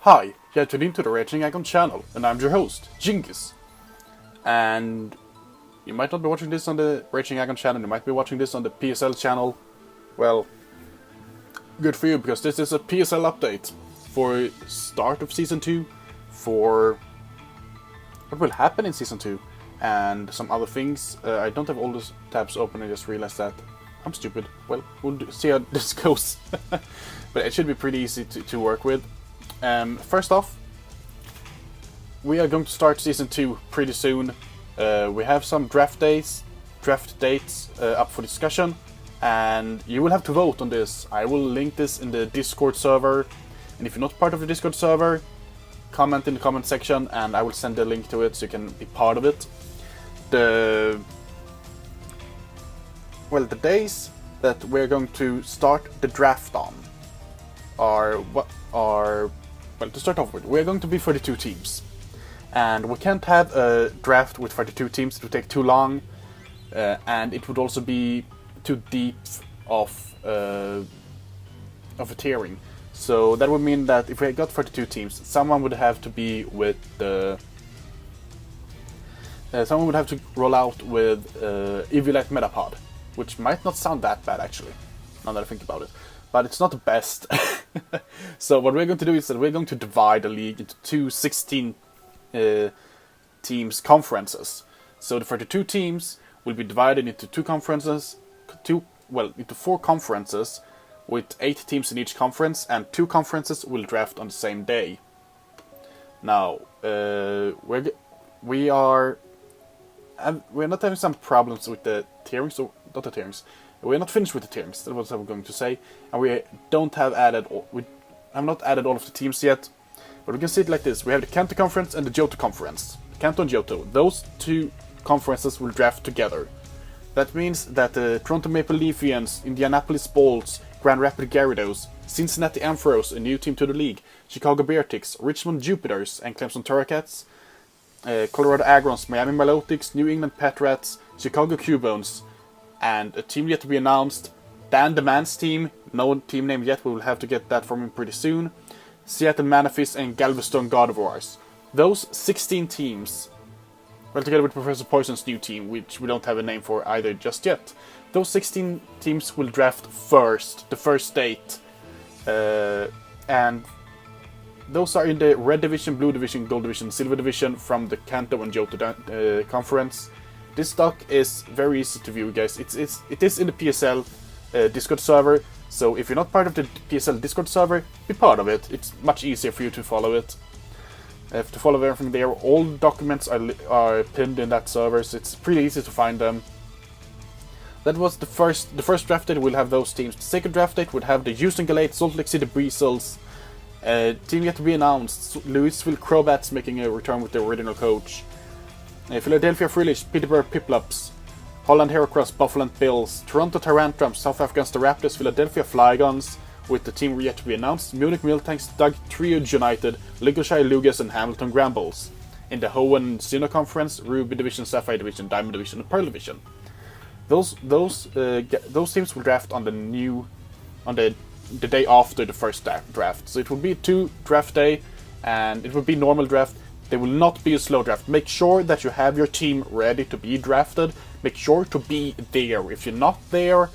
Hi, you're tuned into the Raging Aggron channel, and I'm your host, Genghis. And you might not be watching this on the Raging Aggron channel, you might be watching this on the Psl channel. Well, good for you, because this is a Psl update for start of Season 2, for what will happen in Season 2, and some other things. I don't have all those tabs open, I just realized that. I'm stupid. Well, we'll see how this goes. But it should be pretty easy to work with. First off, we are going to start Season 2 pretty soon. We have some draft dates up for discussion, and you will have to vote on this. I will link this in the Discord server, and if you're not part of the Discord server, comment in the comment section and I will send a link to it so you can be part of it. The days that we're going to start the draft on are to start off with, we're going to be 32 teams. And we can't have a draft with 32 teams, it would take too long, and it would also be too deep of a tiering. So that would mean that if we got 32 teams, someone would have to be with the... someone would have to roll out with Evilite Metapod, which might not sound that bad actually, now that I think about it. But it's not the best. So what we're going to do is that we're going to divide the league into two 16 teams conferences. So the 32 teams will be divided into into 4 conferences with 8 teams in each conference, and 2 conferences will draft on the same day. Now we're not having some problems with the tiering, so not the tierings. We're not finished with the teams, that's what I'm going to say, and we have not added all of the teams yet, but we can see it like this. We have the Kanto Conference and the Johto Conference. Kanto and Johto, those 2 conferences will draft together. That means that the Toronto Maple Leafs, Indianapolis Bolts, Grand Rapids Gyarados, Cincinnati Ampharos, a new team to the league, Chicago Beartics, Richmond Jupiters and Clemson Turricats, Colorado Aggrons, Miami Milotics, New England Pet Rats, Chicago Cubones, and a team yet to be announced, Dan the Man's team, no team name yet, we will have to get that from him pretty soon, Seattle Manafis and Galveston Gardevoirs. Those 16 teams, well, together with Professor Poison's new team, which we don't have a name for either just yet, those 16 teams will draft first, the first date, and those are in the Red Division, Blue Division, Gold Division, Silver Division from the Kanto and Johto Conference. This doc is very easy to view, guys. It is in the Psl Discord server, so if you're not part of the Psl Discord server, be part of it. It's much easier for you to follow it. To follow everything there, all documents are pinned in that server, so it's pretty easy to find them. That was the first draft date. We'll have those teams. The second draft date would have the Houston Galates, Salt Lake City Breezels, team yet to be announced, Louisville Crobats making a return with their original coach, Philadelphia Frillish, Peterborough Piplups, Holland Heracross, Buffalo Bills, Toronto Tarantrums, South Africans the Raptors, Philadelphia Flygons, with the team yet to be announced, Munich Miltanks, Doug Trio United, Lincolnshire Lugas and Hamilton Grambles. In the Hoenn Sinnoh Conference, Ruby Division, Sapphire Division, Diamond Division and Pearl Division. Those teams will draft on the day after the first draft. So it will be a 2 draft day, and it will be normal draft. There will not be a slow draft. Make sure that you have your team ready to be drafted. Make sure to be there. If you're not there,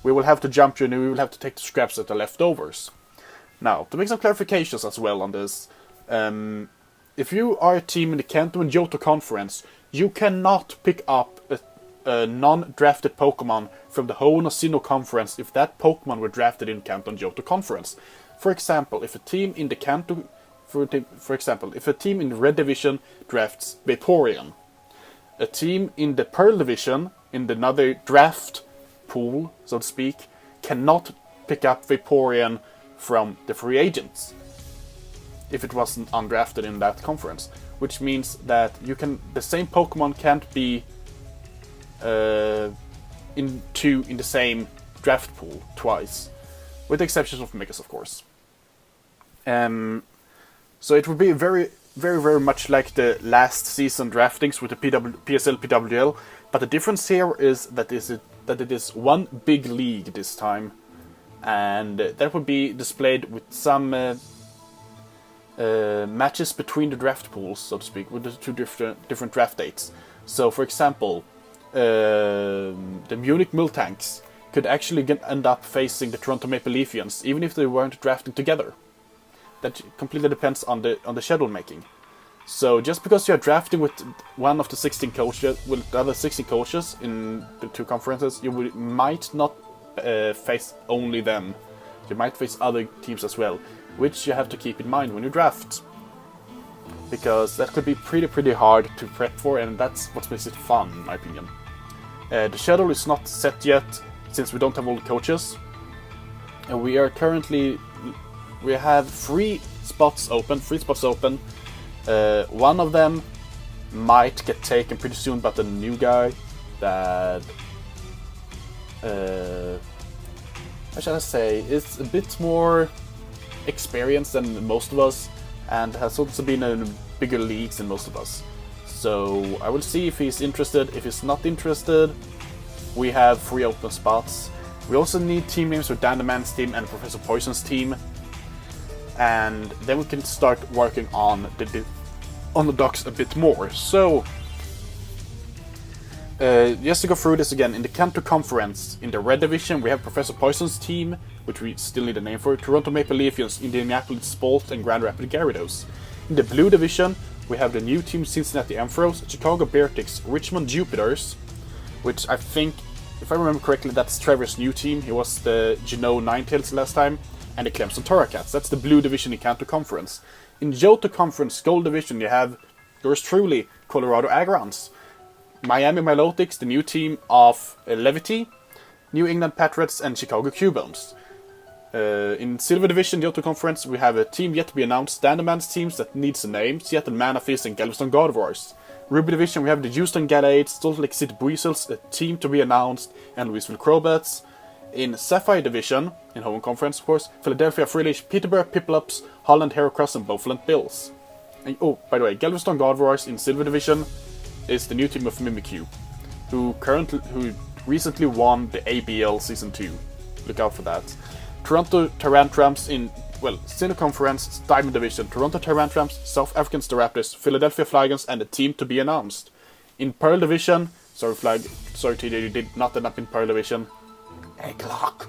we will have to jump you and we will have to take the scraps that are leftovers. Now, to make some clarifications as well on this, if you are a team in the Kanto and Johto Conference, you cannot pick up a non-drafted Pokemon from the Hoenn or Sinnoh Conference if that Pokemon were drafted in Kanto and Johto Conference. For example, if a team in the Kanto... For example, if a team in the Red Division drafts Vaporeon, a team in the Pearl Division, in another draft pool, so to speak, cannot pick up Vaporeon from the free agents if it wasn't undrafted in that conference. Which means that the same Pokemon can't be in the same draft pool twice, with the exceptions of Megas, of course. So it would be very, very, very much like the last season draftings with the Psl PWL, but the difference here is that it is one big league this time, and that would be displayed with some matches between the draft pools, so to speak, with the two different draft dates. So, for example, the Munich Miltanks could actually end up facing the Toronto Maple Leafs, even if they weren't drafting together. That completely depends on the schedule making. So just because you're drafting with one of the 16 coaches, with the other 16 coaches in the two conferences, you might not face only them. You might face other teams as well, which you have to keep in mind when you draft. Because that could be pretty hard to prep for, and that's what makes it fun, in my opinion. The schedule is not set yet, since we don't have all the coaches. And we have 3 spots open. One of them might get taken pretty soon, but the new guy that, how shall I say, is a bit more experienced than most of us, and has also been in bigger leagues than most of us. So I will see if he's interested. If he's not interested, we have 3 open spots. We also need team names for Dan the Man's team and Professor Poison's team. And then we can start working on the docs a bit more. So, just to go through this again, in the Kanto Conference, in the Red Division, we have Professor Poison's team, which we still need a name for, Toronto Maple Leafs, Indianapolis Spalt, and Grand Rapids Gyarados. In the Blue Division, we have the new team Cincinnati Ampharos, Chicago Beartics, Richmond Jupiters, which I think, if I remember correctly, that's Trevor's new team. He was the Juneau Ninetales last time. And the Clemson Toracats. That's the Blue Division in Kanto Conference. In Johto Conference Gold Division, you have yours truly, Colorado Aggrons, Miami Milotics, the new team of Levity, New England Patriots, and Chicago Cubans. In Silver Division, Johto Conference, we have a team yet to be announced, Standardman's teams that needs a name, Seattle Manafis and Galveston Gardevoirs. Ruby Division, we have the Houston Gallades, Salt Lake City Buizels, a team to be announced, and Louisville Crowbats. In Sapphire Division, in home conference, of course, Philadelphia Freelish, Peterborough Piplups, Holland Heracross, and Beaufort Bills. And, oh, by the way, Galveston Gardevoirs in Silver Division is the new team of Mimikyu, who recently won the ABL Season 2. Look out for that. Toronto Tarantrams in, well, Sinnoh Conference, Diamond Division, Toronto Tarantrams, South African Staraptors, Philadelphia Flygons, and a team to be announced. In Pearl Division, sorry TJ, you did not end up in Pearl Division. Egglock.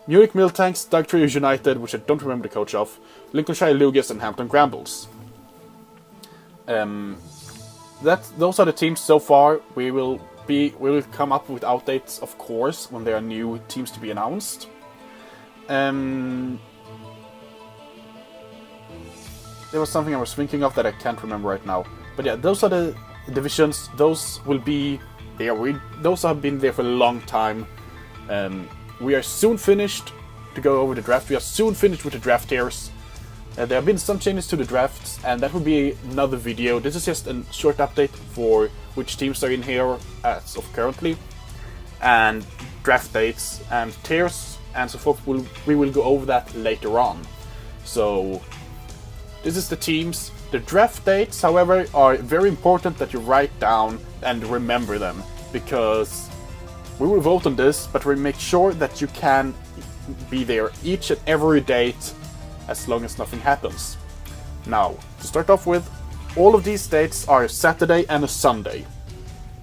Munich Miltanks, Doug Trio United, which I don't remember the coach of, Lincolnshire Lugas, and Hampton Grambles. Those are the teams so far. We will come up with outdates, of course, when there are new teams to be announced. There was something I was thinking of that I can't remember right now. But yeah, those are the divisions. Those will be there. Those have been there for a long time. We are soon finished to go over the draft. We are soon finished with the draft tiers. There have been some changes to the drafts, and that will be another video. This is just a short update for which teams are in here as of currently, and draft dates and tiers and so forth. We will go over that later on. So this is the teams. The draft dates, however, are very important that you write down and remember them, because we will vote on this, but we make sure that you can be there each and every date as long as nothing happens. Now, to start off with, all of these dates are a Saturday and a Sunday.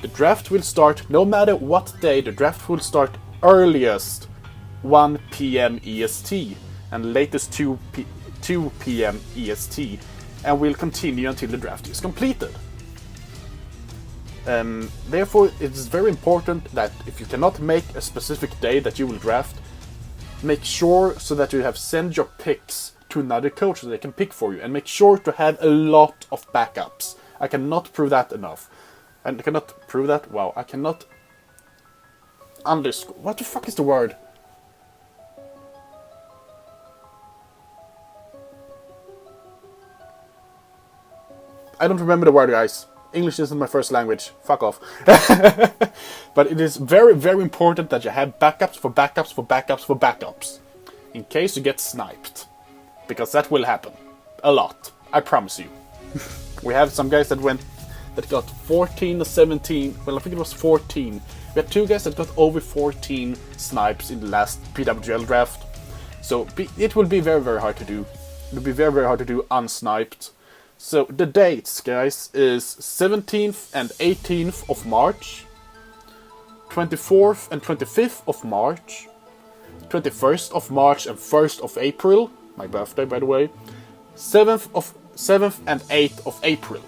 The draft will start, no matter what day, the draft will start earliest 1 p.m. EST and latest 2 p.m. EST, and will continue until the draft is completed. Therefore, it is very important that if you cannot make a specific day that you will draft, make sure so that you have sent your picks to another coach so they can pick for you, and make sure to have a lot of backups. I cannot prove that enough. And I cannot prove that. Wow, I cannot underscore. What the fuck is the word? I don't remember the word, guys. English isn't my first language. Fuck off. But it is very, very important that you have backups for backups for backups for backups. In case you get sniped. Because that will happen. A lot. I promise you. We have some guys that got 14 or 17. Well, I think it was 14. We had 2 guys that got over 14 snipes in the last PWGL draft. So it will be very, very hard to do. It'll be very, very hard to do unsniped. So the dates, guys, is 17th and 18th of March, 24th and 25th of March, 21st of March and 1st of April, my birthday by the way, 7th and 8th of April.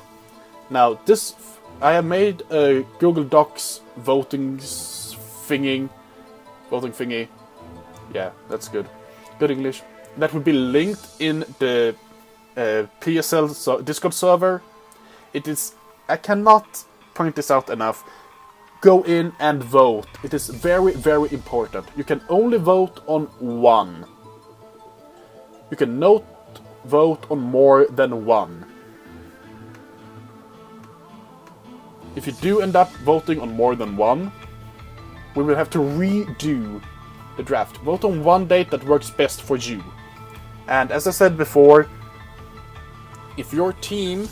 Now this, I have made a Google Docs voting thingy, yeah, that's good English, that will be linked in the PSL Discord server. It is, I cannot point this out enough, go in and vote. It is very, very important. You can only vote on one. You can not vote on more than one. If you do end up voting on more than one, we will have to redo the draft. Vote on one date that works best for you. And as I said before, if your team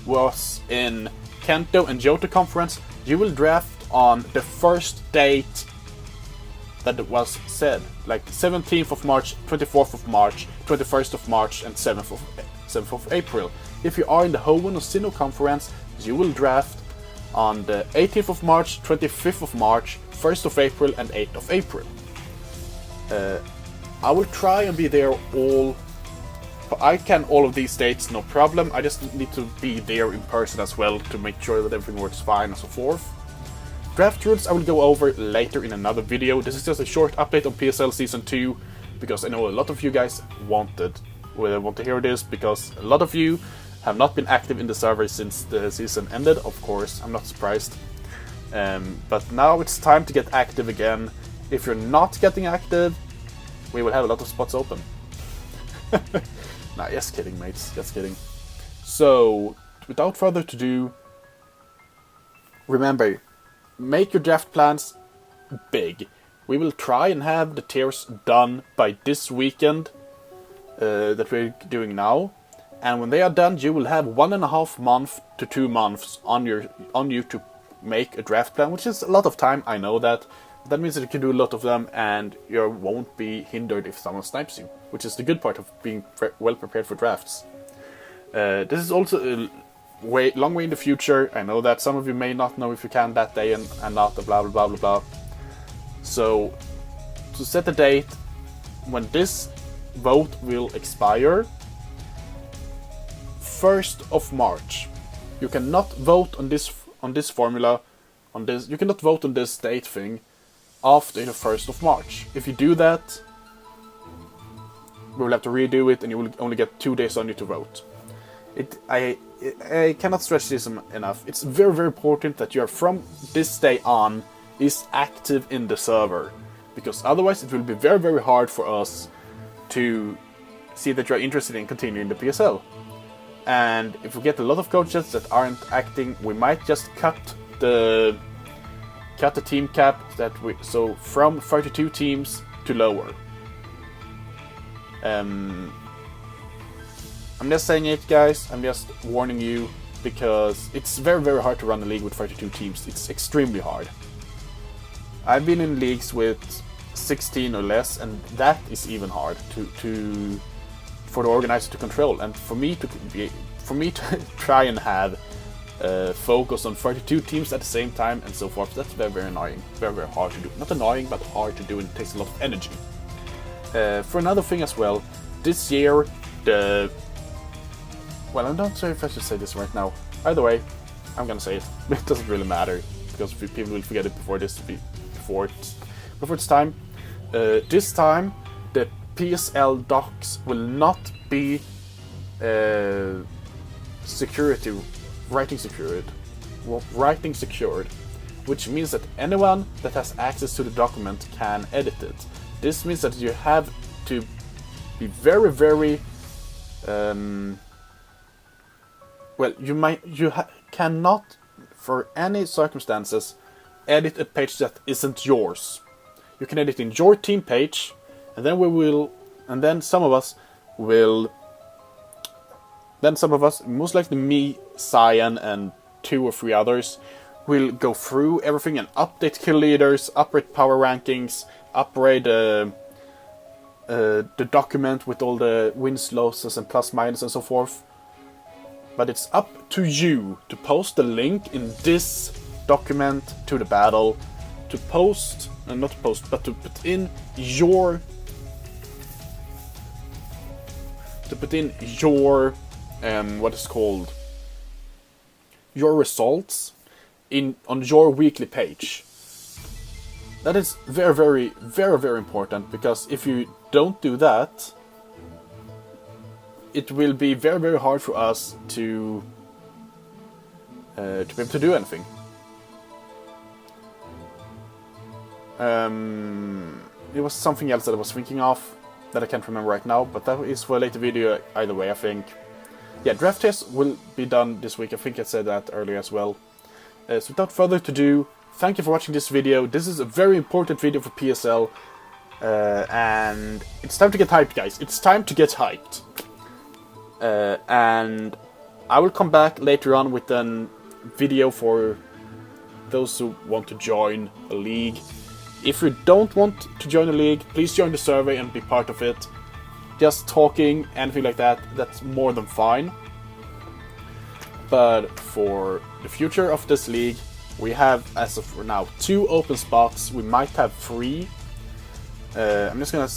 was in Kanto and Johto conference, you will draft on the first date that was said, like 17th of March, 24th of March, 21st of March, and 7th of April. If you are in the Hoenn or Sinnoh conference, you will draft on the 18th of March, 25th of March, 1st of April, and 8th of April. I will try and be there all. I can all of these dates, no problem. I just need to be there in person as well to make sure that everything works fine and so forth. Draft rules I will go over later in another video. This is just a short update on PSL Season 2, because I know a lot of you guys want to hear this, because a lot of you have not been active in the server since the season ended. Of course, I'm not surprised. But now it's time to get active again. If you're not getting active, we will have a lot of spots open. Nah, just kidding, mates. Just kidding. So, without further ado, remember, make your draft plans big. We will try and have the tiers done by this weekend that we're doing now. And when they are done, you will have 1.5 months to 2 months on you to make a draft plan, which is a lot of time, I know that. That means that you can do a lot of them and you won't be hindered if someone snipes you, which is the good part of being well prepared for drafts. This is also a long way in the future. I know that some of you may not know if you can that day and not, blah blah blah blah blah. So, to set the date when this vote will expire, 1st of March. You cannot vote on this formula, you cannot vote on this date thing after the 1st of March. If you do that, we will have to redo it and you will only get 2 days on you to vote. I cannot stress this enough. It's very, very important that you are from this day on is active in the server, because otherwise it will be very, very hard for us to see that you are interested in continuing the PSL. And if we get a lot of coaches that aren't acting, we might just cut the team cap so from 32 teams to lower. I'm just saying it, guys. I'm just warning you, because it's very, very hard to run a league with 32 teams. It's extremely hard. I've been in leagues with 16 or less, and that is even hard for the organizer to control, and for me to try and have focus on 32 teams at the same time and so forth. That's very, very annoying. Very, very hard to do. Not annoying, but hard to do, and it takes a lot of energy. For another thing as well, this year well, I'm not sure if I should say this right now. Either way, I'm gonna say it. It doesn't really matter, because people will forget it before it's time. This time, the PSL docs will not be writing secured, which means that anyone that has access to the document can edit it. This means that you have to be very, very cannot, for any circumstances, edit a page that isn't yours. You can edit in your team page, and then some of us, most likely me, Cyan, and 2 or 3 others, will go through everything and update kill leaders, upgrade power rankings, upgrade the document with all the wins, losses, and plus minus and so forth. But it's up to you to post the link in this document to the battle, to post, not to post, but to put in your what is called your results on your weekly page. That is very, very, very, very important, because if you don't do that, it will be very, very hard for us to be able to do anything. It was something else that I was thinking of that I can't remember right now, but that is for a later video either way, I think. Yeah, draft tests will be done this week. I think I said that earlier as well. So without further ado, thank you for watching this video. This is a very important video for PSL. And it's time to get hyped, guys. It's time to get hyped. And I will come back later on with a video for those who want to join a league. If you don't want to join a league, please join the survey and be part of it. Just talking, anything like that, that's more than fine. But for the future of this league, we have, as of now, 2 open spots. We might have 3. I'm just gonna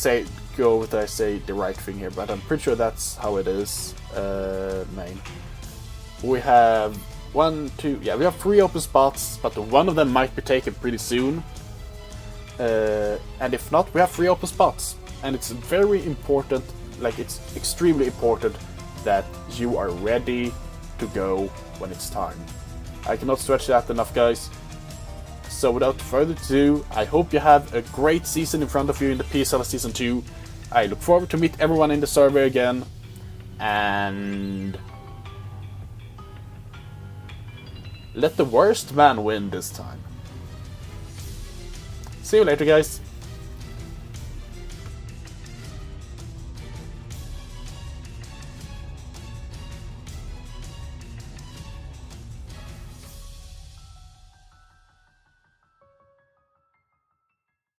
go with I say the right thing here, but I'm pretty sure that's how it is. Main. We have 1, 2, yeah, we have 3 open spots, but one of them might be taken pretty soon. And if not, we have 3 open spots. And it's very important, like it's extremely important that you are ready to go when it's time. I cannot stretch that enough, guys. So without further ado, I hope you have a great season in front of you in the PSL Season 2. I look forward to meet everyone in the server again. And let the worst man win this time. See you later, guys.